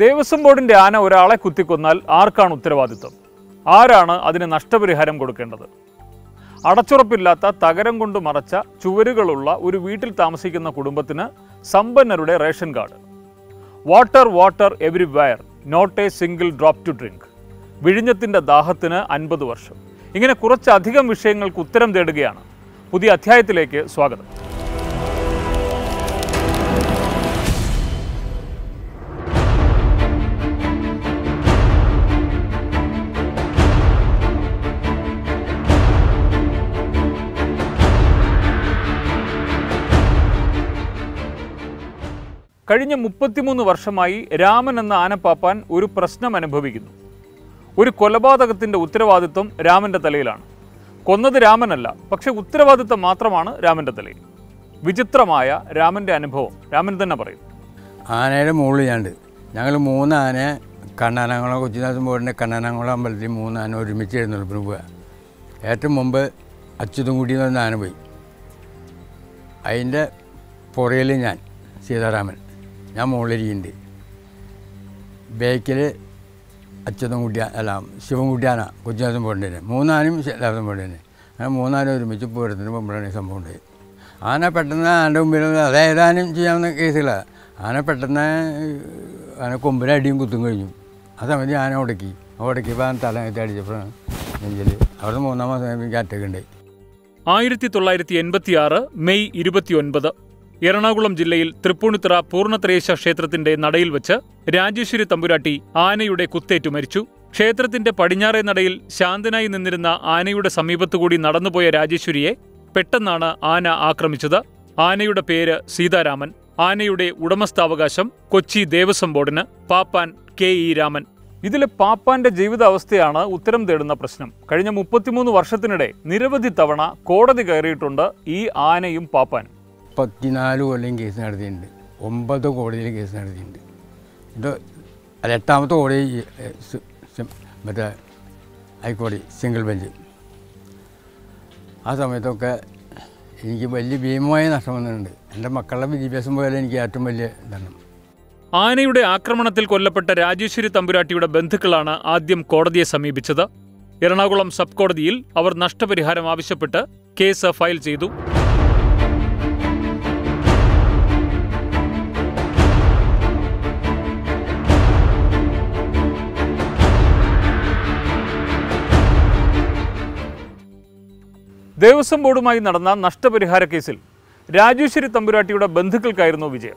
ദേവസ്വം ബോർഡിന്റെ ആന ഒരാളെ കുത്തിക്കൊന്നാൽ ആർക്കാണ് ഉത്തരവാദിത്വം? ആരാണ് അതിന് നഷ്ടപരിഹാരം കൊടുക്കേണ്ടത്? അടച്ചുറപ്പില്ലാത്ത തകരം കൊണ്ട് മറച്ച ചുവരുകളുള്ള ഒരു വീട്ടിൽ താമസിക്കുന്ന കുടുംബത്തിന് സമ്പന്നരുടെ ration card. Water water everywhere, not a single drop to drink. വിഴിഞ്ഞത്തിന്റെ ദാഹത്തിന് 50 വർഷം. ഇങ്ങനെ കുറച്ചധികം വിഷയങ്ങൾക്ക് ഉത്തരം തേടുകയാണ്. പുതിയ അധ്യായത്തിലേക്ക് സ്വാഗതം. കഴിഞ്ഞ 33 വർഷമായി രാമൻ എന്ന ആനപ്പാപ്പാൻ ഒരു പ്രശ്നം അനുഭവിക്കുന്നു. ഒരു കൊലപാതകത്തിൻ്റെ ഉത്തരവാദിത്വം രാമൻ്റെ തലയിലാണ്. കൊന്നത് രാമനല്ല, പക്ഷെ ഉത്തരവാദിത്വം മാത്രമാണ് രാമൻ്റെ തലയിൽ. വിചിത്രമായ രാമൻ്റെ അനുഭവം രാമൻ തന്നെ പറയും. ആനയുടെ മുകളിൽ ഞങ്ങൾ 3 ആനയെ കണ്ണാനംകുളം കൊച്ചിനാഥൻ ബോർഡിൻ്റെ കണ്ണാനംകുളം അമ്പലത്തിൽ 3 ആന ഒരുമിച്ച് എഴുന്നള്ളിപ്പിന് പോവുക. ഏറ്റവും മുമ്പ് അച്യുതൻകുട്ടി എന്ന് പറഞ്ഞ ആന പോയി. അതിൻ്റെ പുറയിൽ ഞാൻ സീതാരാമൻ, ഞാൻ മുകളിലിരിക്കുന്നുണ്ട്. ബേക്കിൽ അച്യുതൻകുട്ടി ശിവൻകുട്ടിയാന കൊച്ചിനാഥൻ ബോർഡിൻ്റെ 3 ആനയും ദേവസ്വം ബോർഡിൻ്റെ. അങ്ങനെ 3 ആന ഒരുമിച്ച് പൂരത്തിന് മുമ്പാണ് ഈ സംഭവം ഉണ്ടായി. ആന പെട്ടെന്ന് ആൻ്റെ മുമ്പിൽ അതേതാനും ചെയ്യാവുന്ന കേസുകളാണ്. ആന പെട്ടെന്ന് ആന കൊമ്പിന് അടിയും കുത്തും കഴിഞ്ഞു. ആ സമയത്ത് ആന ഉടക്കിയപ്പോൾ ആ തല അടിച്ചപ്പോഴാണ് നെഞ്ചിൽ അവിടെ 3-ാം മാസം അറ്റാക്ക് ഉണ്ടായി. 1986 മെയ് 29 എറണാകുളം ജില്ലയിൽ തൃപ്പൂണിത്തുറ പൂർണ്ണത്രയേശ ക്ഷേത്രത്തിന്റെ നടയിൽ വെച്ച് രാജേശ്വരി തമ്പുരാട്ടി ആനയുടെ കുത്തേറ്റു മരിച്ചു. ക്ഷേത്രത്തിന്റെ പടിഞ്ഞാറേ നടയിൽ ശാന്തനായി നിന്നിരുന്ന ആനയുടെ സമീപത്തുകൂടി നടന്നുപോയ രാജേശ്വരിയെ പെട്ടെന്നാണ് ആന ആക്രമിച്ചത്. ആനയുടെ പേര് സീതാരാമൻ. ആനയുടെ ഉടമസ്ഥാവകാശം കൊച്ചി ദേവസ്വം ബോർഡിന്. പാപ്പാൻ KE രാമൻ. ഇതിലെ പാപ്പാന്റെ ജീവിതാവസ്ഥയാണ് ഉത്തരം തേടുന്ന പ്രശ്നം. കഴിഞ്ഞ 33 വർഷത്തിനിടെ നിരവധി തവണ കോടതി കയറിയിട്ടുണ്ട് ഈ ആനയും പാപ്പാനും. 14 കൊല്ലം കേസ് നടത്തിയിട്ടുണ്ട്. 9 കോടതിയിൽ കേസ് നടത്തിയിട്ടുണ്ട്. ഇത് 8ാമത്തെ കോടതി മറ്റേ ഹൈക്കോടതി സിംഗിൾ ബെഞ്ച്. ആ സമയത്തൊക്കെ എനിക്ക് വലിയ ഭീമമായ നഷ്ടം വന്നിട്ടുണ്ട്. എൻ്റെ മക്കളുടെ വിദ്യാഭ്യാസം പോയാലും എനിക്ക് ഏറ്റവും വലിയ ഇതാണ്. ആനയുടെ ആക്രമണത്തിൽ കൊല്ലപ്പെട്ട രാജേശ്വരി തമ്പുരാട്ടിയുടെ ബന്ധുക്കളാണ് ആദ്യം കോടതിയെ സമീപിച്ചത്. എറണാകുളം സബ് കോടതിയിൽ അവർ നഷ്ടപരിഹാരം ആവശ്യപ്പെട്ട് കേസ് ഫയൽ ചെയ്തു. ദേവസ്വം ബോർഡുമായി നടന്ന നഷ്ടപരിഹാര കേസിൽ രാജേശ്വരി തമ്പുരാട്ടിയുടെ ബന്ധുക്കൾക്കായിരുന്നു വിജയം.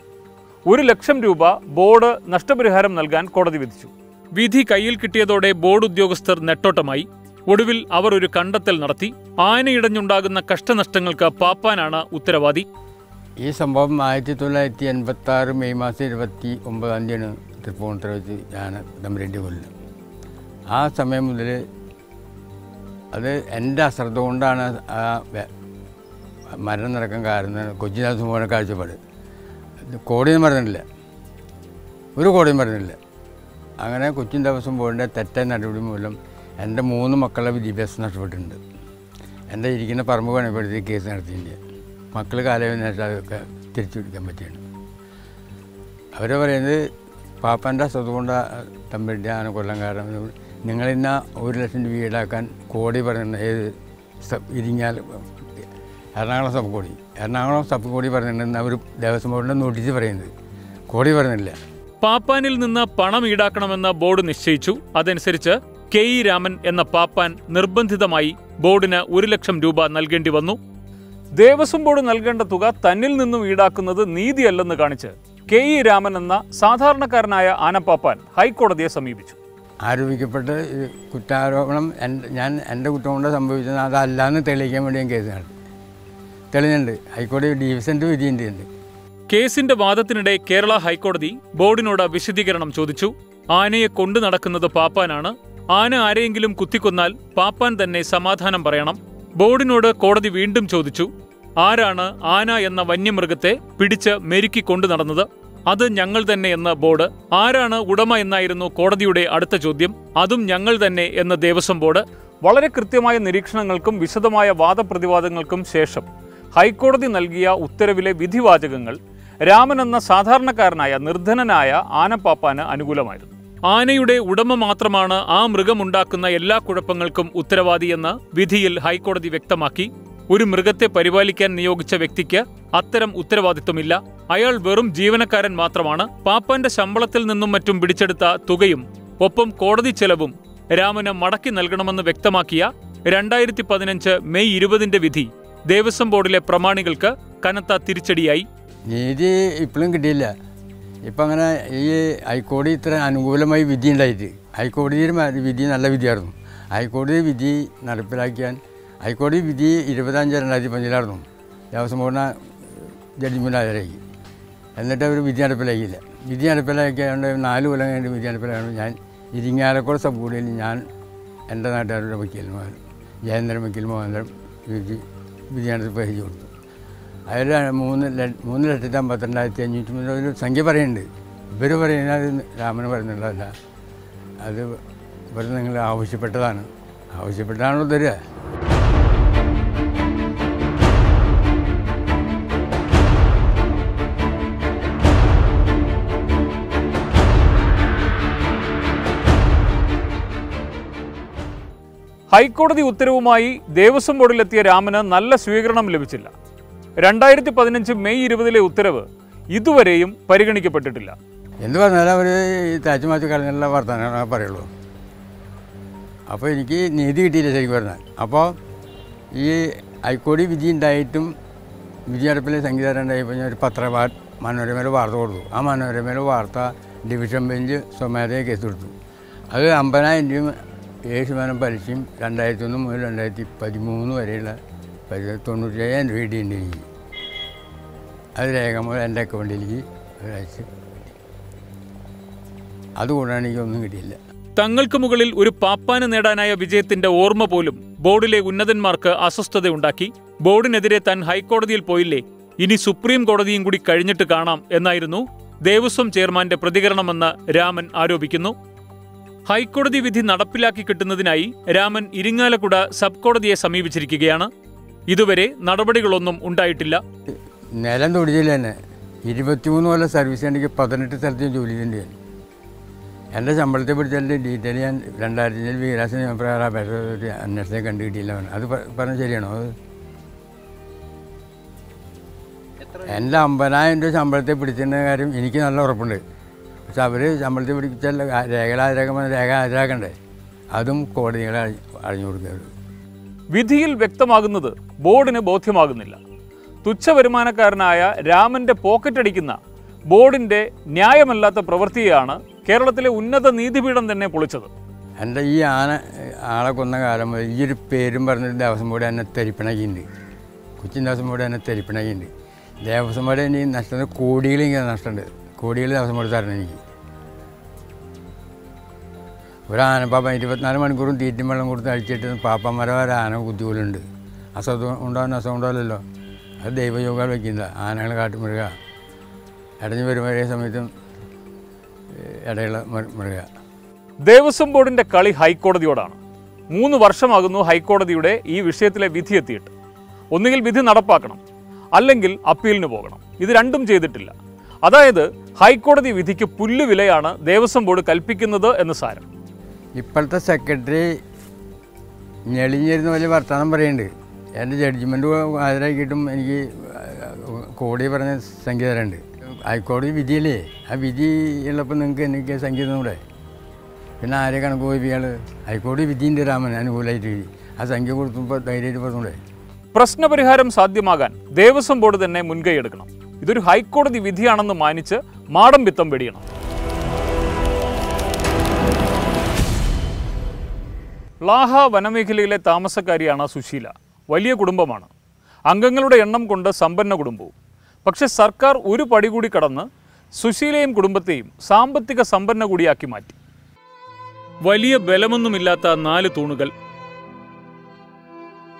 1 ലക്ഷം രൂപ ബോർഡ് നഷ്ടപരിഹാരം നൽകാൻ കോടതി വിധിച്ചു. വിധി കയ്യിൽ കിട്ടിയതോടെ ബോർഡ് ഉദ്യോഗസ്ഥർ നെട്ടോട്ടമായി. ഒടുവിൽ അവർ ഒരു കണ്ടെത്തൽ നടത്തി. ആനയിടഞ്ഞുണ്ടാകുന്ന കഷ്ടനഷ്ടങ്ങൾക്ക് പാപ്പാനാണ് ഉത്തരവാദി. ഈ സംഭവം 1986 മെയ് മാസം 29-ാം തീയതിയാണ് തൃപ്പൂണിത്തുറ വെച്ച് ഞാൻ തമ്പുരാട്ടി കൊല്ലുന്നത്. ആ സമയം മുതൽ അത് എൻ്റെ അശ്രദ്ധ കൊണ്ടാണ് ആ മരണം നടക്കാൻ കാരണം. കൊച്ചി ദേവസ്വം ബോർഡിൻ്റെ കാഴ്ചപ്പാട് കോടതിയും പറഞ്ഞിട്ടില്ല, ഒരു കോടതിയും പറഞ്ഞിട്ടില്ല. അങ്ങനെ കൊച്ചിൻ ദേവസ്വം ബോർഡിൻ്റെ തെറ്റായ നടപടി മൂലം എൻ്റെ 3 മക്കളുടെ വിദ്യാഭ്യാസം നഷ്ടപ്പെട്ടിട്ടുണ്ട്. എൻ്റെ ഇരിക്കുന്ന പറമ്പ് പണിപ്പെടുത്തി കേസ് നടത്തിയിട്ടുണ്ട്. മക്കൾ കാലവിനേഷം അതൊക്കെ തിരിച്ചു പിടിക്കാൻ പറ്റിയാണ്. അവർ പറയുന്നത് പാപ്പാൻ്റെ അശ്രദ്ധ കൊണ്ട് തമ്പുരാട്ടി ആന കൊല്ലം കാരണം നിങ്ങളിന്ന 1 ലക്ഷം രൂപ ഈടാക്കാൻ കോടതി പറഞ്ഞിട്ടുണ്ട്. ഏത് ഇരിങ്ങാൽ എറണാകുളം സബ് കോടതി പറഞ്ഞിട്ടുണ്ടെന്ന് അവർ ദേവസ്വം ബോർഡിൻ്റെ നോട്ടീസ് പറയുന്നത്. കോടതി പറഞ്ഞില്ല. പാപ്പാനിൽ നിന്ന് പണം ഈടാക്കണമെന്ന് ബോർഡ് നിശ്ചയിച്ചു. അതനുസരിച്ച് KE രാമൻ എന്ന പാപ്പാൻ നിർബന്ധിതമായി ബോർഡിന് 1 ലക്ഷം രൂപ നൽകേണ്ടി വന്നു. ദേവസ്വം ബോർഡ് നൽകേണ്ട തുക തന്നിൽ നിന്നും ഈടാക്കുന്നത് നീതിയല്ലെന്ന് കാണിച്ച് KE രാമൻ എന്ന സാധാരണക്കാരനായ ആനപ്പാപ്പാൻ ഹൈക്കോടതിയെ സമീപിച്ചു. ആരോപിക്കപ്പെട്ട് കുറ്റാരോപണം എൻ്റെ കുറ്റം കൊണ്ട് സംഭവിച്ചത് അതല്ലാന്ന് തെളിയിക്കാൻ വേണ്ടി ഞാൻ കേസ് നടത്തി. തെളിഞ്ഞുണ്ട്. ഹൈക്കോടതി ഡിവിഷൻ്റെ വിധിയുണ്ട്. കേസിന്റെ വാദത്തിനിടെ കേരള ഹൈക്കോടതി ബോർഡിനോട് വിശദീകരണം ചോദിച്ചു. ആനയെ കൊണ്ടു നടക്കുന്നത് പാപ്പാനാണ്. ആന ആരെയെങ്കിലും കുത്തിക്കൊന്നാൽ പാപ്പാൻ തന്നെ സമാധാനം പറയണം. ബോർഡിനോട് കോടതി വീണ്ടും ചോദിച്ചു, ആരാണ് ആന എന്ന വന്യമൃഗത്തെ പിടിച്ച് മെരുക്കി കൊണ്ടു നടന്നത്? അത് ഞങ്ങൾ തന്നെ എന്ന ബോർഡ്. ആരാണ് ഉടമ എന്നായിരുന്നു കോടതിയുടെ അടുത്ത ചോദ്യം. അതും ഞങ്ങൾ തന്നെ എന്ന ദേവസ്വം ബോർഡ്. വളരെ കൃത്യമായ നിരീക്ഷണങ്ങൾക്കും വിശദമായ വാദപ്രതിവാദങ്ങൾക്കും ശേഷം ഹൈക്കോടതി നൽകിയ ഉത്തരവിലെ വിധിവാചകങ്ങൾ രാമൻ എന്ന സാധാരണക്കാരനായ നിർധനനായ ആനപ്പാപ്പാന് അനുകൂലമായിരുന്നു. ആനയുടെ ഉടമ മാത്രമാണ് ആ മൃഗമുണ്ടാക്കുന്ന എല്ലാ കുഴപ്പങ്ങൾക്കും ഉത്തരവാദിയെന്ന് വിധിയിൽ ഹൈക്കോടതി വ്യക്തമാക്കി. ഒരു മൃഗത്തെ പരിപാലിക്കാൻ നിയോഗിച്ച വ്യക്തിക്ക് അത്തരം ഉത്തരവാദിത്വമില്ല. അയാൾ വെറും ജീവനക്കാരൻ മാത്രമാണ്. പാപ്പാന്റെ ശമ്പളത്തിൽ നിന്നും മറ്റും പിടിച്ചെടുത്ത തുകയും ഒപ്പം കോടതി ചെലവും രാമന് മടക്കി നൽകണമെന്ന് വ്യക്തമാക്കിയ 2015 മെയ് 20 വിധി ദേവസ്വം ബോർഡിലെ പ്രമാണികൾക്ക് കനത്ത തിരിച്ചടിയായി. നീതി ഇപ്പോഴും കിട്ടിയില്ല. ഇപ്പം അങ്ങനെ ഈ ഹൈക്കോടതി ഇത്ര അനുകൂലമായി വിധി ഉണ്ടായിട്ട്, ഹൈക്കോടതിയുടെ വിധി നല്ല വിധിയായിരുന്നു. ഹൈക്കോടതി വിധി നടപ്പിലാക്കിയാൽ ഹൈക്കോടതി വിധി 25/2015 ദേവസ്വം ബോർഡിന് ജഡ്ജിമെൻ്റ് ഹാജരാക്കി. എന്നിട്ട് അവർ വിധി നടപ്പിലാക്കിയില്ല. വിധി നടപ്പിലാക്കിയാണ്ട് 4 കൊല്ലം കഴിഞ്ഞ് വിധി നടപ്പിലാക്കിയാണ് ഞാൻ ഇരിങ്ങാലക്കുട സബ് കോടതിയിൽ ഞാൻ എൻ്റെ നാട്ടുകാരുടെ വക്കീൽ ജയേന്ദ്രൻ വക്കീൽ മോഹൻദൻ വിധി നടപ്പിലാക്കി കൊടുത്തു. അതിൽ 3,52,530 സംഖ്യ പറയുന്നുണ്ട്. ഇവർ പറയുന്നത് രാമന് പറയുന്നുള്ളതല്ല, അത് ഇവർ നിങ്ങൾ ആവശ്യപ്പെട്ടാണല്ലോ തരിക. ഹൈക്കോടതി ഉത്തരവുമായി ദേവസ്വം ബോർഡിലെത്തിയ രാമന് നല്ല സ്വീകരണം ലഭിച്ചില്ല. 2015 മെയ് 20 ഉത്തരവ് ഇതുവരെയും പരിഗണിക്കപ്പെട്ടിട്ടില്ല. എന്ത് പറഞ്ഞാലും അവർ താച്ചുമാറ്റി കളഞ്ഞുള്ള വർത്തമാനമാണ് പറയുള്ളൂ. അപ്പോൾ എനിക്ക് നീതി കിട്ടിയില്ല ശരിക്കും പറഞ്ഞാൽ. അപ്പോൾ ഈ ഹൈക്കോടതി വിധി ഉണ്ടായിട്ടും വിധി നടപ്പിലെ സംഗീതം ഉണ്ടായപ്പോൾ ഞാൻ ഒരു മനോരമയിൽ വാർത്ത കൊടുത്തു. ആ മനോരമയിൽ വാർത്ത ഡിവിഷൻ ബെഞ്ച് സ്വമേധയാ കേസ് കൊടുത്തു. അത് 50,000 രൂപ 7% പലിശയും 2001 മുതൽ 2013 വരെയുള്ള 97,000 രൂപ ഇടിയുണ്ട് എനിക്ക്. അത് രേഖമ്പോൾ എൻ്റെ അക്കൗണ്ടിലേക്ക് ഒരാഴ്ച. അതുകൊണ്ടാണ് എനിക്കൊന്നും കിട്ടിയില്ല. തങ്ങൾക്ക് മുകളിൽ ഒരു പാപ്പാന് നേടാനായ വിജയത്തിന്റെ ഓർമ്മ പോലും ബോർഡിലെ ഉന്നതന്മാർക്ക് അസ്വസ്ഥതയുണ്ടാക്കി. ബോർഡിനെതിരെ താൻ ഹൈക്കോടതിയിൽ പോയില്ലേ, ഇനി സുപ്രീം കോടതിയും കൂടി കഴിഞ്ഞിട്ട് കാണാം എന്നായിരുന്നു ദേവസ്വം ചെയർമാന്റെ പ്രതികരണമെന്ന് രാമൻ ആരോപിക്കുന്നു. ഹൈക്കോടതി വിധി നടപ്പിലാക്കി കിട്ടുന്നതിനായി രാമൻ ഇരിങ്ങാലക്കുട സബ് കോടതിയെ സമീപിച്ചിരിക്കുകയാണ്. ഇതുവരെ നടപടികളൊന്നും ഉണ്ടായിട്ടില്ല. നിലം തൊടിച്ചില്ല തന്നെ. 23 കൊല്ലം സർവീസ് ഉണ്ടെങ്കിൽ 18 സ്ഥലത്ത് ജോലി ചെയ്തിട്ടുണ്ട്. എൻ്റെ ശമ്പളത്തെ പിടിച്ചാൽ ഡീറ്റെയിൽ ഞാൻ 2000 വികലാസ നിയമപ്രകാരം അപേക്ഷ അന്വേഷണത്തെ കണ്ടുകിട്ടിയില്ല. അത് പറഞ്ഞാൽ ശരിയാണോ? അത് എൻ്റെ 50,000 രൂപ ശമ്പളത്തെ പിടിച്ചിരുന്ന കാര്യം എനിക്ക് നല്ല ഉറപ്പുണ്ട്. പക്ഷെ അവർ ശമ്പളത്തെ പിടിച്ചാൽ രേഖ ഹാജരാക്കണ്ടേ? അതും കോടതികളെ അറിഞ്ഞു കൊടുക്കുക. വിധിയിൽ വ്യക്തമാകുന്നത് ബോർഡിന് ബോധ്യമാകുന്നില്ല. തുച്ഛവരുമാനക്കാരനായ രാമന്റെ പോക്കറ്റടിക്കുന്ന ബോർഡിന്റെ ന്യായമല്ലാത്ത പ്രവൃത്തിയാണ് കേരളത്തിലെ ഉന്നത നീതിപീഠം തന്നെ പൊളിച്ചത്. എൻ്റെ ഈ ആളെ കൊന്ന കാലം മുതൽ ഈ ഒരു പേരും പറഞ്ഞിട്ട് ദേവസ്വം ബോർഡ് എന്നെ തെരിപ്പിണക്കിയുണ്ട്. കൊച്ചിൻ ദേവസ്വം ബോർഡ് എന്നെ തെരിപ്പിണക്കിയുണ്ട്. ദേവസ്വം ബോർഡ് എനിക്ക് നഷ്ടം കോടികൾ ഇങ്ങനെ നഷ്ടമുണ്ട്. കോടികൾ ദേവസ്വം ബോർഡ് തരണം എനിക്ക്. ഒരാനപ്പാപ്പ 24 മണിക്കൂറും തീറ്റും വെള്ളം കൊടുത്ത് അഴിച്ചിട്ട് പാപ്പന്മാരെ ആന കുത്തിപോലുണ്ട്. അസുഖം ഉണ്ടാകുന്ന അസുഖം ഉണ്ടാവില്ലല്ലോ. അത് ദൈവയോഗാൽ വയ്ക്കുന്നത്. ആനകൾ കാട്ടുമൃഗ ഇടഞ്ഞു വരുന്ന ഒരേ സമയത്തും ഇടയുള്ള മൃഗ. ദേവസ്വം ബോർഡിന്റെ കളി ഹൈക്കോടതിയോടാണ്. 3 വർഷമാകുന്നു ഹൈക്കോടതിയുടെ ഈ വിഷയത്തിലെ വിധി എത്തിയിട്ട്. ഒന്നുകിൽ വിധി നടപ്പാക്കണം, അല്ലെങ്കിൽ അപ്പീലിന് പോകണം. ഇത് രണ്ടും ചെയ്തിട്ടില്ല. അതായത് ഹൈക്കോടതി വിധിക്ക് പുല്ലുവിലയാണ് ദേവസ്വം ബോർഡ് കൽപ്പിക്കുന്നത് എന്ന് സാരം. ഇപ്പോഴത്തെ സെക്രട്ടറി ഞെളിഞ്ഞിരുന്ന വലിയ വർത്തമാനം പറയുന്നുണ്ട്. എൻ്റെ ജഡ്ജ്മെൻറ്റ് ഹാജരാക്കിയിട്ടും എനിക്ക് കോടതി പറഞ്ഞ സംഖ്യ തരണ്ട്. ഹൈക്കോടതി വിധിയല്ലേ, ആ വിധി ഉള്ളപ്പോൾ നിങ്ങൾക്ക് എനിക്ക് സംഖ്യ തന്നൂടെ? പിന്നെ ആരെ കണക്ക് പോയിപ്പിയാൾ? ഹൈക്കോടതി വിധിയുണ്ട് രാമന് അനുകൂലമായിട്ട് വിധി. ആ സംഖ്യ കൊടുക്കുമ്പോൾ ധൈര്യമായിട്ട് പറഞ്ഞൂടെ? പ്രശ്നപരിഹാരം സാധ്യമാകാൻ ദേവസ്വം ബോർഡ് തന്നെ മുൻകൈയെടുക്കണം. ഇതൊരു ഹൈക്കോടതി വിധിയാണെന്ന് മാനിച്ച് മാടം പിത്തം വെടിയണം. ലാഹ വനമേഖലയിലെ താമസക്കാരിയാണ് സുശീല. വലിയ കുടുംബമാണ്. അംഗങ്ങളുടെ എണ്ണം കൊണ്ട് സമ്പന്ന കുടുംബവും. പക്ഷെ സർക്കാർ ഒരു പടി കൂടി കടന്ന് സുശീലയും കുടുംബത്തെയും സാമ്പത്തിക സമ്പന്ന കൂടിയാക്കി മാറ്റി. വലിയ ബലമൊന്നുമില്ലാത്ത 4 തൂണുകൾ,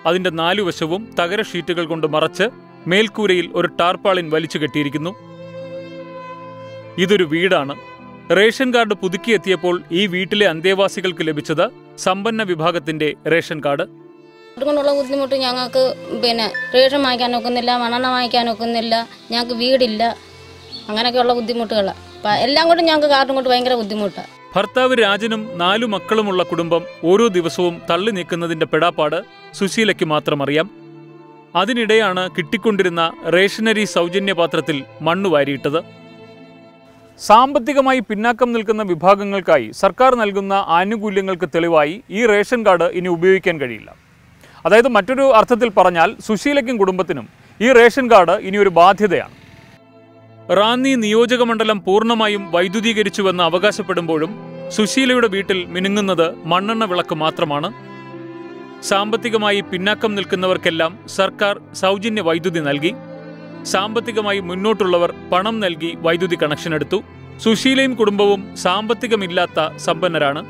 അതിന്റെ 4 വശവും തകര ഷീറ്റുകൾ കൊണ്ട് മറച്ച് മേൽക്കൂരയിൽ ഒരു ടാർപ്പാളിൻ വലിച്ചു കെട്ടിയിരിക്കുന്നു. ഇതൊരു വീടാണ്. റേഷൻ കാർഡ് പുതുക്കിയെത്തിയപ്പോൾ ഈ വീട്ടിലെ അന്തേവാസികൾക്ക് ലഭിച്ചത് സമ്പന്ന വിഭാഗത്തിന്റെ റേഷൻ കാർഡ്. അതുകൊണ്ടുള്ള ബുദ്ധിമുട്ട് ഞങ്ങൾക്ക് റേഷൻ വാങ്ങിക്കാൻ ഒക്കുന്നില്ല, മണ്ണെണ്ണ വാങ്ങിക്കാൻ ഒക്കുന്നില്ല, ഞങ്ങൾക്ക് വീടില്ല. അങ്ങനെയൊക്കെയുള്ള ബുദ്ധിമുട്ടുകളാണ്. എല്ലാം കൊണ്ടും ഞങ്ങൾക്ക് കാർഡും കൊണ്ട് ഭയങ്കര ബുദ്ധിമുട്ടാണ്. ഭർത്താവ് രാജനും 4 മക്കളുമുള്ള കുടുംബം ഓരോ ദിവസവും തള്ളി നീക്കുന്നതിന്റെ പെടാപ്പാട് സുശീലയ്ക്ക് മാത്രം അറിയാം. അതിനിടെയാണ് കിട്ടിക്കൊണ്ടിരുന്ന റേഷനരി സൗജന്യ പാത്രത്തിൽ മണ്ണ് വാരിയിട്ടത്. സാമ്പത്തികമായി പിന്നാക്കം നിൽക്കുന്ന വിഭാഗങ്ങൾക്കായി സർക്കാർ നൽകുന്ന ആനുകൂല്യങ്ങൾക്ക് തെളിവായി ഈ റേഷൻ കാർഡ് ഇനി ഉപയോഗിക്കാൻ കഴിയില്ല. അതായത് മറ്റൊരു അർത്ഥത്തിൽ പറഞ്ഞാൽ സുശീലയ്ക്കും കുടുംബത്തിനും ഈ റേഷൻ കാർഡ് ഇനി ഒരു ബാധ്യതയാണ്. റാന്നി നിയോജകമണ്ഡലം പൂർണ്ണമായും വൈദ്യുതീകരിച്ചുവെന്ന് അവകാശപ്പെടുമ്പോഴും സുശീലയുടെ വീട്ടിൽ മിനുങ്ങുന്നത് മണ്ണെണ്ണ വിളക്ക് മാത്രമാണ്. സാമ്പത്തികമായി പിന്നാക്കം നിൽക്കുന്നവർക്കെല്ലാം സർക്കാർ സൗജന്യ വൈദ്യുതി നൽകി. സാമ്പത്തികമായി മുന്നോട്ടുള്ളവർ പണം നൽകി വൈദ്യുതി കണക്ഷൻ എടുത്തു. സുശീലയും കുടുംബവും സാമ്പത്തികമില്ലാത്ത സമ്പന്നരാണ്.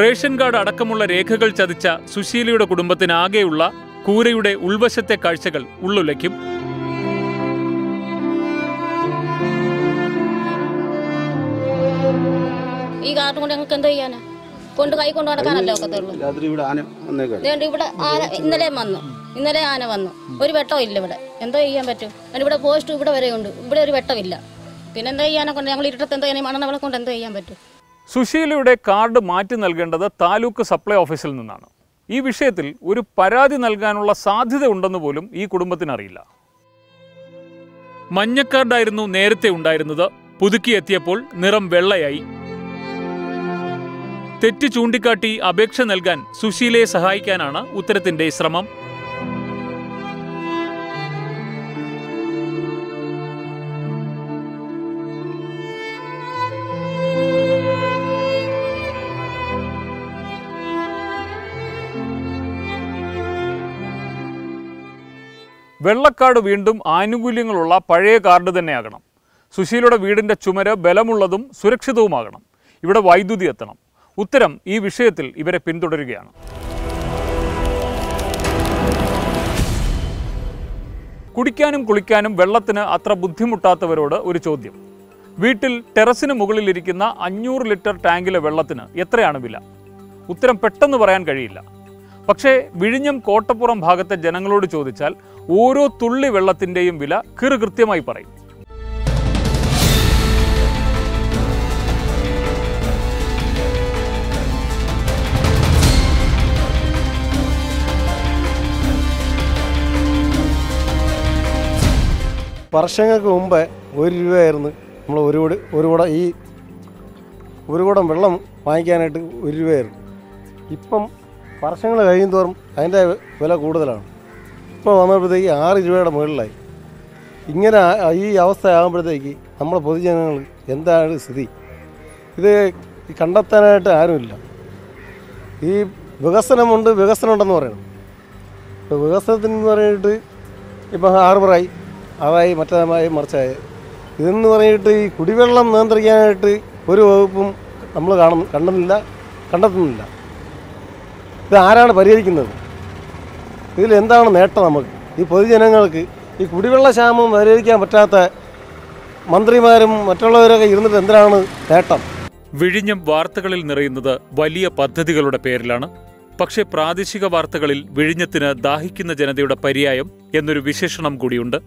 റേഷൻ കാർഡ് അടക്കമുള്ള രേഖകൾ ചതിച്ച സുശീലയുടെ കുടുംബത്തിനാകെയുള്ള കൂരയുടെ ഉൾവശത്തെ കാഴ്ചകൾ ഉള്ളുലയ്ക്കും. ഈ കാർഡ് കൊണ്ട് ഞങ്ങൾക്ക് എന്താ ചെയ്യാനാ? കൈ കൊണ്ട് നടക്കാനല്ലേ ഒക്കത്തുള്ളൂ. ഇവിടെ ആന ഇന്നലെ ആന വന്നു. ഒരു വെട്ടം ഇല്ല ഇവിടെ. എന്തോ ചെയ്യാൻ പറ്റും? ഇവിടെ പോസ്റ്റ് ഇവിടെ വരെയുണ്ട്. ഇവിടെ ഒരു വെട്ടമില്ല. പിന്നെ എന്താ ചെയ്യാനെ കൊണ്ട് ഞങ്ങൾ ഇരുട്ടത്ത് എന്താ ചെയ്യാൻ? മണ്ണെണ്ണ വിളക്ക് കൊണ്ട് എന്താ ചെയ്യാൻ പറ്റും? സുശീലയുടെ കാർഡ് മാറ്റി നൽകേണ്ടത് താലൂക്ക് സപ്ലൈ ഓഫീസിൽ നിന്നാണ്. ഈ വിഷയത്തിൽ ഒരു പരാതി നൽകാനുള്ള സാധ്യത ഉണ്ടെന്ന് പോലും ഈ കുടുംബത്തിനറിയില്ല. മഞ്ഞക്കാർഡായിരുന്നു നേരത്തെ ഉണ്ടായിരുന്നത്. പുതുക്കിയെത്തിയപ്പോൾ നിറം വെള്ളയായി. തെറ്റ് ചൂണ്ടിക്കാട്ടി അപേക്ഷ നൽകാൻ സുശീലയെ സഹായിക്കാനാണ് ഉത്തരത്തിന്റെ ശ്രമം. വെള്ളക്കാർഡ് വീണ്ടും ആനുകൂല്യങ്ങളുള്ള പഴയ കാർഡ് തന്നെയാകണം. സുശീലയുടെ വീടിന്റെ ചുമര് ബലമുള്ളതും സുരക്ഷിതവുമാകണം. ഇവിടെ വൈദ്യുതി എത്തണം. ഉത്തരം ഈ വിഷയത്തിൽ ഇവരെ പിന്തുടരുകയാണ്. കുടിക്കാനും കുളിക്കാനും വെള്ളത്തിന് അത്ര ബുദ്ധിമുട്ടാത്തവരോട് ഒരു ചോദ്യം. വീട്ടിൽ ടെറസിന് മുകളിലിരിക്കുന്ന 500 ലിറ്റർ ടാങ്കിലെ വെള്ളത്തിന് എത്രയാണ് വില? ഉത്തരം പെട്ടെന്ന് പറയാൻ കഴിയില്ല. പക്ഷേ വിഴിഞ്ഞം കോട്ടപ്പുറം ഭാഗത്തെ ജനങ്ങളോട് ചോദിച്ചാൽ ഓരോ തുള്ളി വെള്ളത്തിൻ്റെയും വില കൃത്യമായി പറയും. വർഷങ്ങൾക്ക് മുമ്പ് 1 രൂപയായിരുന്നു നമ്മൾ ഒരു കുടം വെള്ളം വാങ്ങിക്കാനായിട്ട് 1 രൂപയായിരുന്നു. ഇപ്പം വർഷങ്ങൾ കഴിയുന്തോറും അതിൻ്റെ വില കൂടുതലാണ്. ഇപ്പോൾ വന്നപ്പോഴത്തേക്ക് 6 രൂപയുടെ മുകളിലായി. ഇങ്ങനെ ഈ അവസ്ഥ ആകുമ്പോഴത്തേക്ക് നമ്മളെ പൊതുജനങ്ങൾ എന്താണ് സ്ഥിതി? ഇത് കണ്ടെത്താനായിട്ട് ആരുമില്ല. ഈ വികസനം ഉണ്ടെന്ന് പറയണം. ഇപ്പോൾ വികസനത്തിനെന്ന് പറഞ്ഞിട്ട് ഇപ്പം ഹാർബറായി, അതായി മറ്റേതായി മറിച്ചായി. ഇതെന്ന് പറഞ്ഞിട്ട് ഈ കുടിവെള്ളം നിയന്ത്രിക്കാനായിട്ട് ഒരു വകുപ്പും നമ്മൾ കണ്ടെത്തുന്നില്ല. ഇത് ആരാണ് പരിഹരിക്കുന്നത്? ഇതിലെന്താണ് നേട്ടം നമുക്ക്? ഈ പൊതുജനങ്ങൾക്ക് ഈ കുടിവെള്ള ക്ഷാമം പരിഹരിക്കാൻ പറ്റാത്ത മന്ത്രിമാരും മറ്റുള്ളവരൊക്കെ ഇരുന്നിട്ട് എന്തിനാണ് നേട്ടം? വിഴിഞ്ഞം വാർത്തകളിൽ നിറയുന്നത് വലിയ പദ്ധതികളുടെ പേരിലാണ്. പക്ഷേ പ്രാദേശിക വാർത്തകളിൽ വിഴിഞ്ഞത്തിന് ദാഹിക്കുന്ന ജനതയുടെ പര്യായം എന്നൊരു വിശേഷണം കൂടിയുണ്ട്.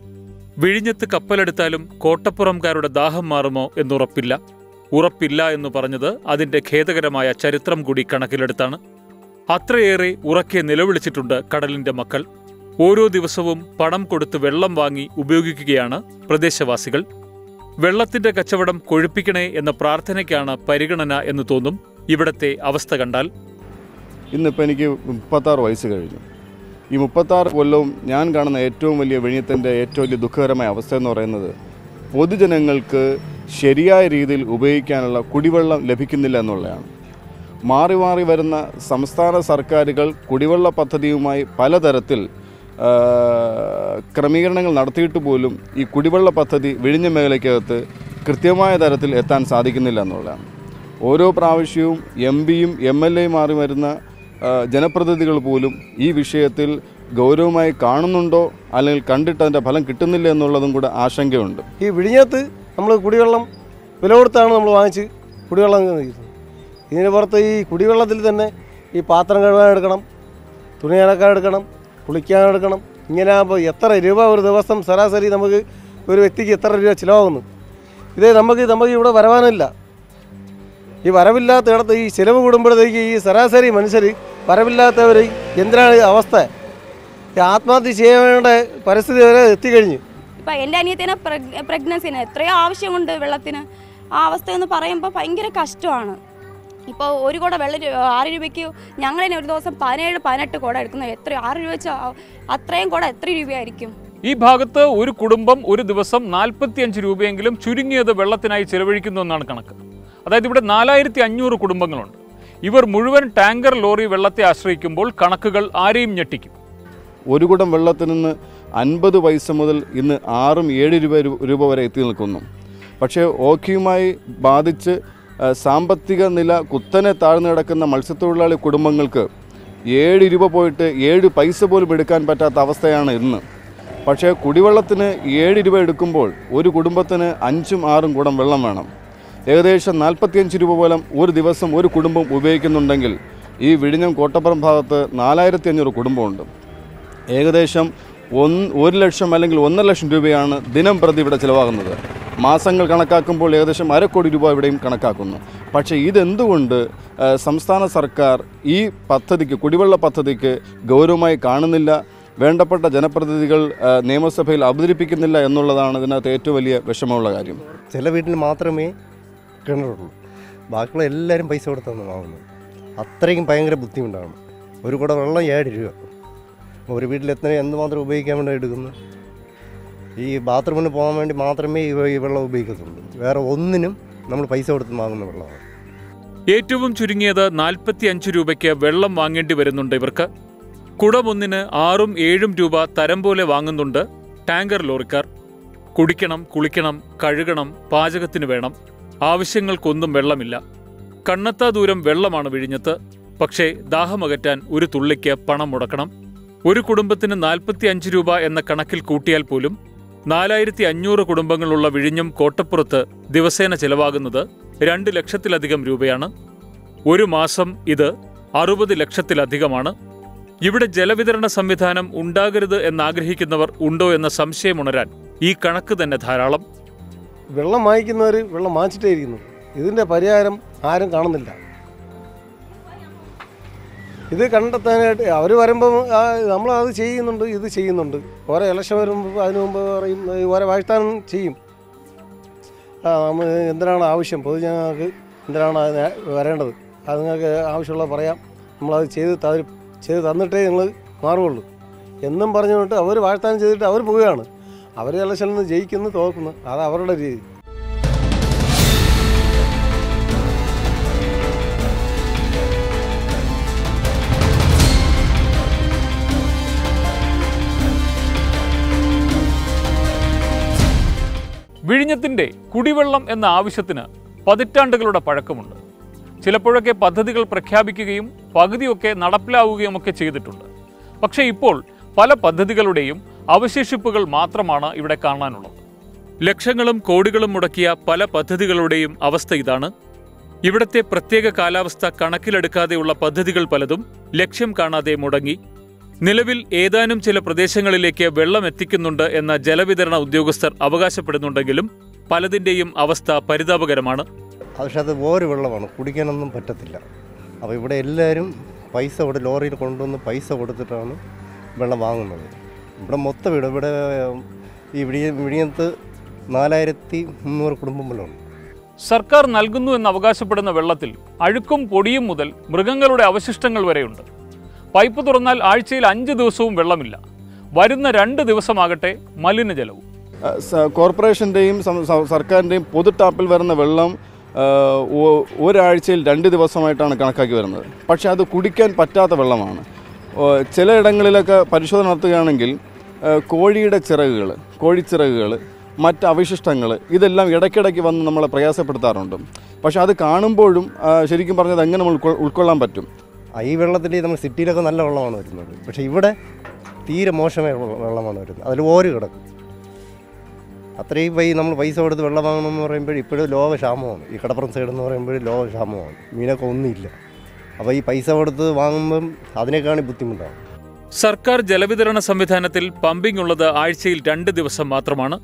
വിഴിഞ്ഞത്ത് കപ്പലെടുത്താലും കോട്ടപ്പുറംകാരുടെ ദാഹം മാറുമോ എന്നുറപ്പില്ല. ഉറപ്പില്ല എന്ന് പറഞ്ഞത് അതിന്റെ ഖേദകരമായ ചരിത്രം കൂടി കണക്കിലെടുത്താണ്. അത്രയേറെ ഉറക്കെ നിലവിളിച്ചിട്ടുണ്ട് കടലിന്റെ മക്കൾ. ഓരോ ദിവസവും പണം കൊടുത്ത് വെള്ളം വാങ്ങി ഉപയോഗിക്കുകയാണ് പ്രദേശവാസികൾ. വെള്ളത്തിന്റെ കച്ചവടം കൊഴുപ്പിക്കണേ എന്ന പ്രാർത്ഥനയ്ക്കാണ് പരിഗണന എന്ന് തോന്നും ഇവിടത്തെ അവസ്ഥ കണ്ടാൽ. ഇന്നിപ്പോൾ എനിക്ക് 36 വയസ്സ് കഴിഞ്ഞു. ഈ 36 കൊല്ലവും ഞാൻ കാണുന്ന ഏറ്റവും വലിയ വിഴിഞ്ഞത്തിൻ്റെ ഏറ്റവും വലിയ ദുഃഖകരമായ അവസ്ഥ എന്ന് പറയുന്നത് പൊതുജനങ്ങൾക്ക് ശരിയായ രീതിയിൽ ഉപയോഗിക്കാനുള്ള കുടിവെള്ളം ലഭിക്കുന്നില്ല എന്നുള്ളതാണ്. മാറി മാറി വരുന്ന സംസ്ഥാന സർക്കാരുകൾ കുടിവെള്ള പദ്ധതിയുമായി പലതരത്തിൽ ക്രമീകരണങ്ങൾ നടത്തിയിട്ട് പോലും ഈ കുടിവെള്ള പദ്ധതി വിഴിഞ്ഞ മേഖലയ്ക്കകത്ത് കൃത്യമായ തരത്തിൽ എത്താൻ സാധിക്കുന്നില്ല എന്നുള്ളതാണ്. ഓരോ പ്രാവശ്യവും എംപിയും MLAയും മാറി വരുന്ന ജനപ്രതിനിധികൾ പോലും ഈ വിഷയത്തിൽ ഗൗരവമായി കാണുന്നുണ്ടോ അല്ലെങ്കിൽ കണ്ടിട്ട് അതിൻ്റെ ഫലം കിട്ടുന്നില്ല എന്നുള്ളതും കൂടെ ആശങ്കയുണ്ട്. ഈ വിഴിഞ്ഞത്ത് നമ്മൾ കുടിവെള്ളം വില കൊടുത്താണ് നമ്മൾ വാങ്ങിച്ച് കുടിവെള്ളം കഴിക്കുന്നത്. ഇതിന് പുറത്ത് ഈ കുടിവെള്ളത്തിൽ തന്നെ ഈ പാത്രം കഴുകാൻ എടുക്കണം, തുണി അലക്കാൻ എടുക്കണം, കുളിക്കാൻ എടുക്കണം. ഇങ്ങനെ ആകുമ്പോൾ എത്ര രൂപ ഒരു ദിവസം ശരാശരി നമുക്ക് ഒരു വ്യക്തിക്ക് എത്ര രൂപ ചിലവാകുന്നു. ഇതേ നമുക്ക് ഇവിടെ വരവാനില്ല. ഈ വരവില്ലാത്ത ഇടത്ത് ഈ ചിലവ് കൂടുമ്പോഴത്തേക്ക് ഈ ശരാശരി മനുഷ്യർ വരവില്ലാത്തവർ എന്തിനാണ് അവസ്ഥ? ആത്മഹത്യ ചെയ്യാൻ പരിസ്ഥിതി വരെ എത്തിക്കഴിഞ്ഞു. ഇപ്പം എൻ്റെ അനിയത്തിനെ പ്രഗ്നൻസിന് എത്രയോ ആവശ്യമുണ്ട് വെള്ളത്തിന്. ആ അവസ്ഥയെന്ന് പറയുമ്പോൾ ഭയങ്കര കഷ്ടമാണ്. ഇപ്പോൾ ഒരു കുട വെള്ളം 6 രൂപയ്ക്ക് ഞങ്ങൾ തന്നെ ഒരു ദിവസം 17-18 കുട എടുക്കുന്നത്. എത്ര 6 രൂപ വെച്ചാൽ അത്രയും കുട എത്ര രൂപയായിരിക്കും? ഈ ഭാഗത്ത് ഒരു കുടുംബം ഒരു ദിവസം 45 രൂപയെങ്കിലും ചുരുങ്ങിയത് വെള്ളത്തിനായി ചെലവഴിക്കുന്നു എന്നാണ് കണക്ക്. അതായത് ഇവിടെ 4500 കുടുംബങ്ങളുണ്ട്. ഇവർ മുഴുവൻ ടാങ്കർ ലോറി വെള്ളത്തെ ആശ്രയിക്കുമ്പോൾ കണക്കുകൾ ആരെയും ഞെട്ടിക്കും. ഒരു കുടം വെള്ളത്തിൽ നിന്ന് 50 പൈസ മുതൽ ഇന്ന് 6-7 രൂപ വരെ എത്തി നിൽക്കുന്നു. പക്ഷേ ഓഖിയുമായി ബാധിച്ച് സാമ്പത്തിക നില കുത്തനെ താഴ്ന്നു കിടക്കുന്ന മത്സ്യത്തൊഴിലാളി കുടുംബങ്ങൾക്ക് 7 രൂപ പോയിട്ട് 7 പൈസ പോലും എടുക്കാൻ പറ്റാത്ത അവസ്ഥയാണ് ഇന്ന്. പക്ഷേ കുടിവെള്ളത്തിന് 7 രൂപ എടുക്കുമ്പോൾ ഒരു കുടുംബത്തിന് 5-6 കുടം വെള്ളം വേണം. ഏകദേശം 45 രൂപ പോലും ഒരു ദിവസം ഒരു കുടുംബം ഉപയോഗിക്കുന്നുണ്ടെങ്കിൽ ഈ വിഴിഞ്ഞം കോട്ടപ്പുറം ഭാഗത്ത് 4500 കുടുംബമുണ്ട്. ഏകദേശം 1 ലക്ഷം അല്ലെങ്കിൽ 1.5 ലക്ഷം രൂപയാണ് ദിനം പ്രതി ഇവിടെ ചിലവാകുന്നത്. മാസങ്ങൾ കണക്കാക്കുമ്പോൾ ഏകദേശം 2 കോടി രൂപ ഇവിടെയും കണക്കാക്കുന്നു. പക്ഷേ ഇതെന്തുകൊണ്ട് സംസ്ഥാന സർക്കാർ ഈ പദ്ധതിക്ക്, കുടിവെള്ള പദ്ധതിക്ക് ഗൗരവമായി കാണുന്നില്ല, വേണ്ടപ്പെട്ട ജനപ്രതിനിധികൾ നിയമസഭയിൽ അവതരിപ്പിക്കുന്നില്ല എന്നുള്ളതാണ് ഇതിനകത്ത് ഏറ്റവും വലിയ വിഷമമുള്ള കാര്യം. ചില വീട്ടിൽ മാത്രമേ കിണറുള്ളൂ, ബാക്കിയുള്ള എല്ലാവരും പൈസ കൊടുത്താണ് വാങ്ങുന്നത്. അത്രയും ഭയങ്കര ബുദ്ധിമുട്ടാണ്. ഒരു കുട വെള്ളം 7 രൂപ. ഒരു വീട്ടിൽ എന്തുമാത്രം ഉപയോഗിക്കാൻ വേണ്ടി എടുക്കുന്നു? ഈ ബാത്റൂമിന് പോകാൻ വേണ്ടി മാത്രമേ ഈ വെള്ളം ഉപയോഗിക്കത്തുള്ളൂ. വേറെ ഒന്നിനും നമ്മൾ പൈസ കൊടുത്ത് വാങ്ങുന്ന വെള്ളമാണ്. ഏറ്റവും ചുരുങ്ങിയത് 45 രൂപയ്ക്ക് വെള്ളം വാങ്ങേണ്ടി വരുന്നുണ്ട് ഇവർക്ക്. കുടമൊന്നിന് 6-7 രൂപ തരം പോലെ വാങ്ങുന്നുണ്ട് ടാങ്കർ ലോറിക്കാർ. കുടിക്കണം, കുളിക്കണം, കഴുകണം, പാചകത്തിന് വേണം. ആവശ്യങ്ങൾക്കൊന്നും വെള്ളമില്ല. കണ്ണെത്താ ദൂരം വെള്ളമാണ് വിഴിഞ്ഞത്ത്. പക്ഷേ ദാഹമകറ്റാൻ ഒരു തുള്ളിക്ക് പണം മുടക്കണം. ഒരു കുടുംബത്തിന് 45 രൂപ എന്ന കണക്കിൽ കൂട്ടിയാൽ പോലും 4500 കുടുംബങ്ങളുള്ള വിഴിഞ്ഞം കോട്ടപ്പുറത്ത് ദിവസേന ചെലവാകുന്നത് 2 ലക്ഷത്തിലധികം രൂപയാണ്. ഒരു മാസം ഇത് 60 ലക്ഷത്തിലധികമാണ്. ഇവിടെ ജലവിതരണ സംവിധാനം ഉണ്ടാകരുത് എന്നാഗ്രഹിക്കുന്നവർ ഉണ്ടോ എന്ന സംശയമുണരാൻ ഈ കണക്ക് തന്നെ ധാരാളം. വെള്ളം വാങ്ങിക്കുന്നവർ വെള്ളം വാങ്ങിച്ചിട്ടേ ഇരിക്കുന്നു. ഇതിൻ്റെ പരിഹാരം ആരും കാണുന്നില്ല. ഇത് കണ്ടെത്താനായിട്ട് അവർ വരുമ്പം നമ്മളത് ചെയ്യുന്നുണ്ട്, ഇത് ചെയ്യുന്നുണ്ട്. ഓരോ ഇലക്ഷൻ വരുമ്പോൾ അതിനു മുമ്പ് പറയും, ഓരോ വാഗ്ദാനം ചെയ്യും. നമ്മൾ എന്തിനാണ് ആവശ്യം, പൊതുജനങ്ങൾക്ക് എന്തിനാണ് വരേണ്ടത്, അത് നിങ്ങൾക്ക് ആവശ്യമുള്ളത് പറയാം, നമ്മളത് ചെയ്ത് തന്നിട്ടേ നിങ്ങൾ മാറുകയുള്ളൂ എന്നും പറഞ്ഞുകൊണ്ട് അവർ വാഗ്ദാനം ചെയ്തിട്ട് അവർ പോവുകയാണ്. അവർ ഇലക്ഷനിൽ നിന്ന് ജയിക്കുന്നു, തോക്കുന്നു. അത് അവരുടെ രീതി. വിഴിഞ്ഞത്തിന്റെ കുടിവെള്ളം എന്ന ആവശ്യത്തിന് പതിറ്റാണ്ടുകളുടെ പഴക്കമുണ്ട്. ചിലപ്പോഴൊക്കെ പദ്ധതികൾ പ്രഖ്യാപിക്കുകയും പകുതിയൊക്കെ നടപ്പിലാവുകയുമൊക്കെ ചെയ്തിട്ടുണ്ട്. പക്ഷേ ഇപ്പോൾ പല പദ്ധതികളുടെയും അവശേഷിപ്പുകൾ മാത്രമാണ് ഇവിടെ കാണാനുള്ളത്. ലക്ഷങ്ങളും കോടികളും മുടക്കിയ പല പദ്ധതികളുടെയും അവസ്ഥ ഇതാണ്. ഇവിടത്തെ പ്രത്യേക കാലാവസ്ഥ കണക്കിലെടുക്കാതെയുള്ള പദ്ധതികൾ പലതും ലക്ഷ്യം കാണാതെ മുടങ്ങി. നിലവിൽ ഏതാനും ചില പ്രദേശങ്ങളിലേക്ക് വെള്ളം എത്തിക്കുന്നുണ്ട് എന്ന ജലവിതരണ ഉദ്യോഗസ്ഥർ അവകാശപ്പെടുന്നുണ്ടെങ്കിലും പലതിൻ്റെയും അവസ്ഥ പരിതാപകരമാണ്. പക്ഷേ അത് വേറെ വെള്ളമാണ്, കുടിക്കാനൊന്നും പറ്റത്തില്ല. അപ്പോൾ ഇവിടെ എല്ലാവരും പൈസ ലോറിയിൽ കൊണ്ടുവന്ന് പൈസ കൊടുത്തിട്ടാണ് വെള്ളം വാങ്ങുന്നത്. ഇവിടെ മൊത്തം ഇവിടെ ഈ വിഴിഞ്ഞത്ത് 4300 കുടുംബങ്ങളുണ്ട്. സർക്കാർ നൽകുന്നു എന്ന് അവകാശപ്പെടുന്ന വെള്ളത്തിൽ അഴുക്കും പൊടിയും മുതൽ മൃഗങ്ങളുടെ അവശിഷ്ടങ്ങൾ വരെയുണ്ട്. പൈപ്പ് തുറന്നാൽ ആഴ്ചയിൽ 5 ദിവസവും വെള്ളമില്ല. വരുന്ന 2 ദിവസമാകട്ടെ മലിനജലവും. കോർപ്പറേഷൻ്റെയും സർക്കാരിൻ്റെയും പൊതു ടാപ്പിൽ വരുന്ന വെള്ളം ഒരാഴ്ചയിൽ 2 ദിവസമായിട്ടാണ് കണക്കാക്കി വരുന്നത്. പക്ഷേ അത് കുടിക്കാൻ പറ്റാത്ത വെള്ളമാണ്. ചിലയിടങ്ങളിലൊക്കെ പരിശോധന നടത്തുകയാണെങ്കിൽ കോഴിയുടെ ചിറകുകൾ, കോഴിച്ചിറകുകൾ, മറ്റ് അവശിഷ്ടങ്ങൾ ഇതെല്ലാം ഇടയ്ക്കിടയ്ക്ക് വന്ന് നമ്മളെ പ്രയാസപ്പെടുത്താറുണ്ട്. പക്ഷേ അത് കാണുമ്പോഴും ശരിക്കും പറഞ്ഞത് എങ്ങനെ ഉൾക്കൊള്ളാൻ പറ്റും? ഈ വെള്ളത്തിൽ നമ്മൾ സിറ്റിയിലൊക്കെ നല്ല വെള്ളമാണ് വരുന്നത്. പക്ഷേ ഇവിടെ തീരെ മോശമായ വെള്ളമാണ് വരുന്നത്. അതിൽ ഓര് കിടക്കും. അത്രയും നമ്മൾ പൈസ കൊടുത്ത് വെള്ളം വാങ്ങണമെന്ന് പറയുമ്പോൾ ഇപ്പോഴും ലോകക്ഷാമമാണ്. ഈ കടപ്പുറം സൈഡെന്ന് പറയുമ്പോൾ ലോകക്ഷാമമാണ്. മീനൊക്കെ ഒന്നുമില്ല. അപ്പോൾ ഈ പൈസ കൊടുത്ത് വാങ്ങുമ്പം അതിനേക്കാണ് ബുദ്ധിമുട്ടാണ്. സർക്കാർ ജലവിതരണ സംവിധാനത്തിൽ പമ്പിംഗ് ഉള്ളത് ആഴ്ചയിൽ 2 ദിവസം മാത്രമാണ്.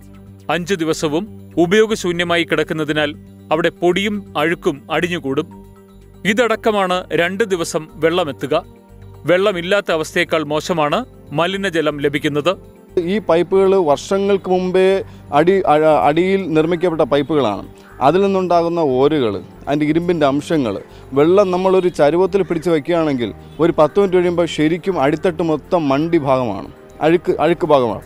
5 ദിവസവും ഉപയോഗശൂന്യമായി കിടക്കുന്നതിനാൽ അവിടെ പൊടിയും അഴുക്കും അടിഞ്ഞുകൂടും. ഇതടക്കമാണ് 2 ദിവസം വെള്ളമെത്തുക. വെള്ളമില്ലാത്ത അവസ്ഥയേക്കാൾ മോശമാണ് മലിനജലം ലഭിക്കുന്നത്. ഈ പൈപ്പുകൾ വർഷങ്ങൾക്ക് മുമ്പേ അടിയിൽ നിർമ്മിക്കപ്പെട്ട പൈപ്പുകളാണ്. അതിൽ നിന്നുണ്ടാകുന്ന ഓരുകൾ, അതിൻ്റെ ഇരുമ്പിൻ്റെ അംശങ്ങൾ, വെള്ളം നമ്മളൊരു ചരുവത്തിൽ പിടിച്ച് വയ്ക്കുകയാണെങ്കിൽ ഒരു 10 മിനിറ്റ് കഴിയുമ്പോൾ ശരിക്കും അടിത്തട്ട് മൊത്തം മണ്ടി ഭാഗമാണ്, അഴുക്ക് ഭാഗമാണ്.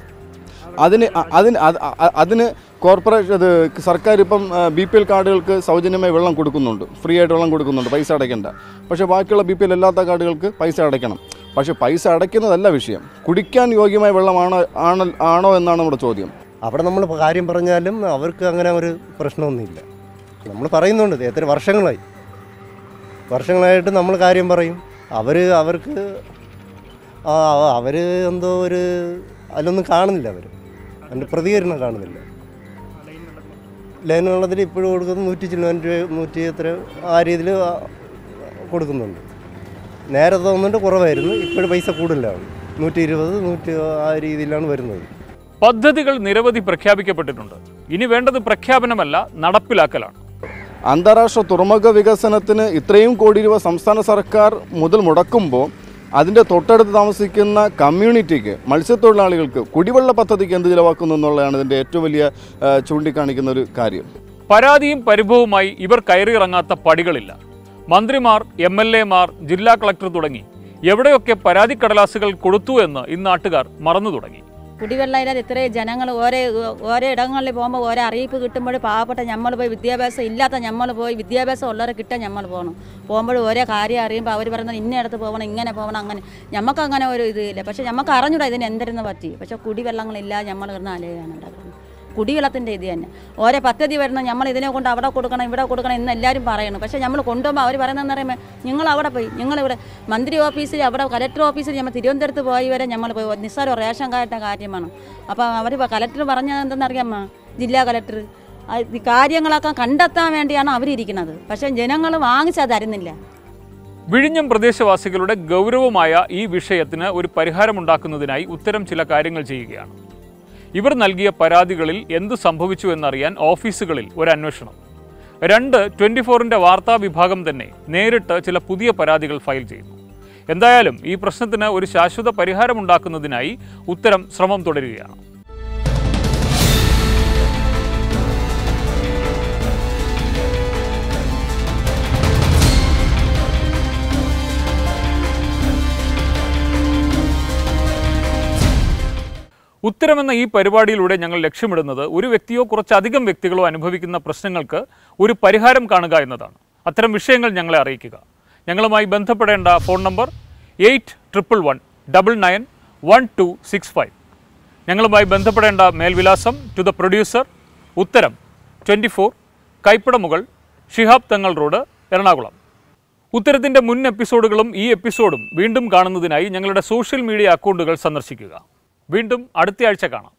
അതിന് കോർപ്പറേഷൻ സർക്കാർ ഇപ്പം BPL കാർഡുകൾക്ക് സൗജന്യമായി വെള്ളം കൊടുക്കുന്നുണ്ട്, ഫ്രീ ആയിട്ട് വെള്ളം കൊടുക്കുന്നുണ്ട്, പൈസ അടയ്ക്കേണ്ട. പക്ഷേ ബാക്കിയുള്ള BPL അല്ലാത്ത കാർഡുകൾക്ക് പൈസ അടയ്ക്കണം. പക്ഷേ പൈസ അടയ്ക്കുന്നതല്ല വിഷയം, കുടിക്കാൻ യോഗ്യമായ വെള്ളമാണോ എന്നാണ് നമ്മുടെ ചോദ്യം. അവിടെ നമ്മൾ കാര്യം പറഞ്ഞാലും അവർക്ക് അങ്ങനെ ഒരു പ്രശ്നമൊന്നുമില്ല. നമ്മൾ പറയുന്നുണ്ട്, എത്ര വർഷങ്ങളായിട്ട് നമ്മൾ കാര്യം പറയും. അവർക്ക് എന്തോ ഒരു അതിലൊന്നും കാണുന്നില്ല, അതിൻ്റെ പ്രതികരണം കാണുന്നില്ല. ലൈൻ വെള്ളത്തിൽ ഇപ്പോഴും കൊടുക്കുന്നത് 100 എത്ര ആ രീതിയിൽ കൊടുക്കുന്നുണ്ട്. നേരത്തെ തോന്നുന്നുണ്ട് കുറവായിരുന്നു, ഇപ്പോഴും പൈസ കൂടുതലാണ്, 120, 100 ആ രീതിയിലാണ് വരുന്നത്. പദ്ധതികൾ നിരവധി പ്രഖ്യാപിക്കപ്പെട്ടിട്ടുണ്ട്. ഇനി വേണ്ടത് പ്രഖ്യാപനമല്ല, നടപ്പിലാക്കലാണ്. അന്താരാഷ്ട്ര തുറമുഖ വികസനത്തിന് ഇത്രയും കോടി രൂപ സംസ്ഥാന സർക്കാർ മുതൽ മുടക്കുമ്പോൾ അതിൻ്റെ തൊട്ടടുത്ത് താമസിക്കുന്ന കമ്മ്യൂണിറ്റിക്ക്, മത്സ്യത്തൊഴിലാളികൾക്ക് കുടിവെള്ള പദ്ധതിക്ക് എന്ത് ചിലവാക്കുന്നു എന്നുള്ളതാണ് ഇതിൻ്റെ ഏറ്റവും വലിയ ചൂണ്ടിക്കാണിക്കുന്ന ഒരു കാര്യം. പരാതിയും പരിഭവവുമായി ഇവർ കയറിയിറങ്ങാത്ത പടികളില്ല. മന്ത്രിമാർ, MLA മാർ, ജില്ലാ കളക്ടർ തുടങ്ങി എവിടെയൊക്കെ പരാതി കടലാസുകൾ കൊടുത്തു എന്ന് ഇന്ന് നാട്ടുകാർ മറന്നു തുടങ്ങി. കുടിവെള്ളം ഇല്ലാതെ ഇത്രയും ജനങ്ങൾ ഓരോ ഇടങ്ങളിൽ പോകുമ്പോൾ ഓരോ അറിയിപ്പ് കിട്ടുമ്പോൾ പാവപ്പെട്ട നമ്മൾ പോയി, വിദ്യാഭ്യാസം ഇല്ലാത്ത നമ്മൾ പോയി, വിദ്യാഭ്യാസം ഉള്ളവരെ കിട്ടാൻ നമ്മൾ പോകുമ്പോൾ ഓരോ കാര്യം അറിയുമ്പോൾ അവർ പറയുന്നത് ഇന്നയിടത്ത് പോകണം, ഇങ്ങനെ പോകണം, അങ്ങനെ നമുക്ക് അങ്ങനെ ഒരു ഇതില്ല. പക്ഷേ നമുക്ക് അറിഞ്ഞൂടാ ഇതിന് എന്തിരുന്ന് പറ്റി. പക്ഷേ കുടിവെള്ളങ്ങളില്ലാതെ നമ്മൾ കിടന്ന അലയാണ് ഉണ്ടാക്കുന്നത്. കുടിവെള്ളത്തിൻ്റെ ഇത് തന്നെ ഓരോ പദ്ധതി വരുന്ന നമ്മൾ ഇതിനെ കൊണ്ട് അവിടെ കൊടുക്കണം, ഇവിടെ കൊടുക്കണം എന്ന് എല്ലാവരും പറയണം. പക്ഷേ നമ്മൾ കൊണ്ടുപോകുമ്പോൾ അവർ പറയുന്നതെന്ന് പറയുമ്പോൾ നിങ്ങൾ അവിടെ പോയി, ഞങ്ങളിവിടെ മന്ത്രി ഓഫീസിൽ, അവിടെ കലക്ടർ ഓഫീസിൽ, നമ്മൾ തിരുവനന്തപുരത്ത് പോയി വരെ നമ്മൾ പോയി, നിസ്സാര റേഷൻ കാർഡിൻ്റെ കാര്യമാണ്. അപ്പോൾ അവർ കലക്ടർ പറഞ്ഞത് എന്തെന്നറിയാമോ, ജില്ലാ കലക്ടർ കാര്യങ്ങളൊക്കെ കണ്ടെത്താൻ വേണ്ടിയാണ് അവരിയ്ക്കുന്നത്. പക്ഷേ ജനങ്ങൾ വാങ്ങിച്ചത് തരുന്നില്ല. വിഴിഞ്ഞം പ്രദേശവാസികളുടെ ഗൗരവമായ ഈ വിഷയത്തിന് ഒരു പരിഹാരമുണ്ടാക്കുന്നതിനായി ഉത്തരം ചില കാര്യങ്ങൾ ചെയ്യുകയാണ്. ഇവർ നൽകിയ പരാതികളിൽ എന്ത് സംഭവിച്ചു എന്നറിയാൻ ഓഫീസുകളിൽ ഒരു അന്വേഷണം. 2, 24-ന്റെ വാർത്താ വിഭാഗം തന്നെ നേരിട്ട് ചില പുതിയ പരാതികൾ ഫയൽ ചെയ്യുന്നു. എന്തായാലും ഈ പ്രശ്നത്തിന് ഒരു ശാശ്വത പരിഹാരമുണ്ടാക്കുന്നതിനായി ഉത്തരം ശ്രമം തുടരുകയാണ്. ഉത്തരമെന്ന ഈ പരിപാടിയിലൂടെ ഞങ്ങൾ ലക്ഷ്യമിടുന്നത് ഒരു വ്യക്തിയോ കുറച്ചധികം വ്യക്തികളോ അനുഭവിക്കുന്ന പ്രശ്നങ്ങൾക്ക് ഒരു പരിഹാരം കാണുക എന്നതാണ്. അത്തരം വിഷയങ്ങൾ ഞങ്ങളെ അറിയിക്കുക. ഞങ്ങളുമായി ബന്ധപ്പെടേണ്ട ഫോൺ നമ്പർ 8111991265. ഞങ്ങളുമായി ബന്ധപ്പെടേണ്ട മേൽവിലാസം ടു ദ പ്രൊഡ്യൂസർ, ഉത്തരം 24, കൈപ്പടമുകൾ, ഷിഹാബ് തങ്ങൾ റോഡ്, എറണാകുളം. ഉത്തരത്തിൻ്റെ മുൻ എപ്പിസോഡുകളും ഈ എപ്പിസോഡും വീണ്ടും കാണുന്നതിനായി ഞങ്ങളുടെ സോഷ്യൽ മീഡിയ അക്കൗണ്ടുകൾ സന്ദർശിക്കുക. വീണ്ടും അടുത്തയാഴ്ച കാണാം.